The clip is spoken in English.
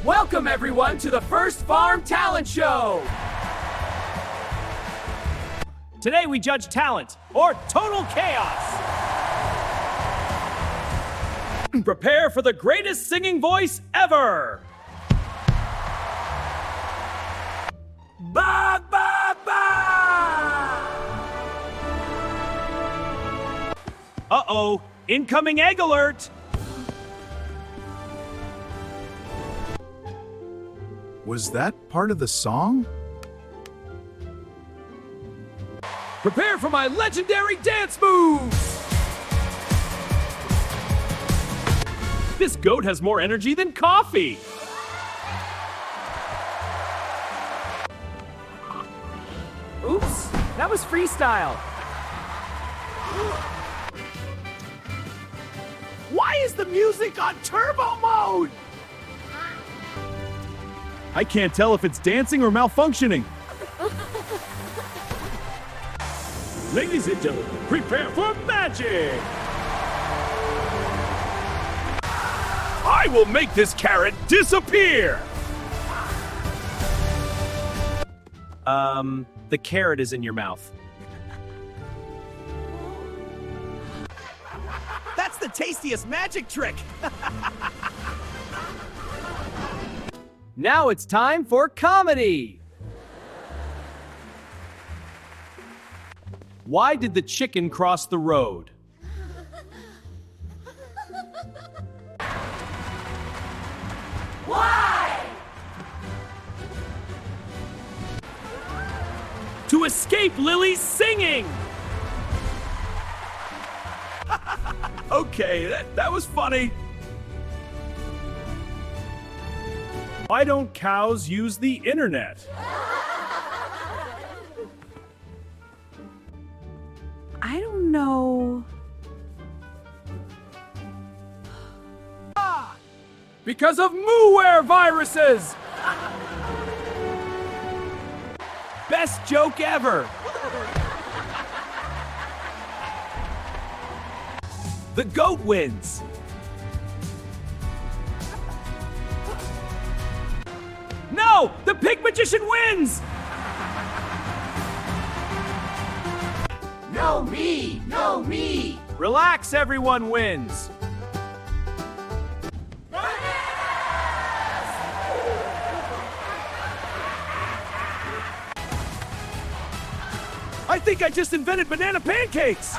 Welcome everyone to the first Farm Talent Show! Today we judge talent, or total chaos. Prepare for the greatest singing voice ever! Ba ba ba! Uh-oh, incoming egg alert! Was that part of the song? Prepare for my legendary dance moves! This goat has more energy than coffee! Oops, that was freestyle. Why is the music on turbo mode? I can't tell if it's dancing or malfunctioning. Ladies and gentlemen, prepare for magic! I will make this carrot disappear! The carrot is in your mouth. That's the tastiest magic trick! Now it's time for comedy! Why did the chicken cross the road? Why? To escape Lily's singing! Okay, that was funny. Why don't cows use the internet? I don't know. Because of mooware viruses! Best joke ever! The goat wins! No! The pig magician wins! No me! No me! Relax, everyone wins! I think I just invented banana pancakes!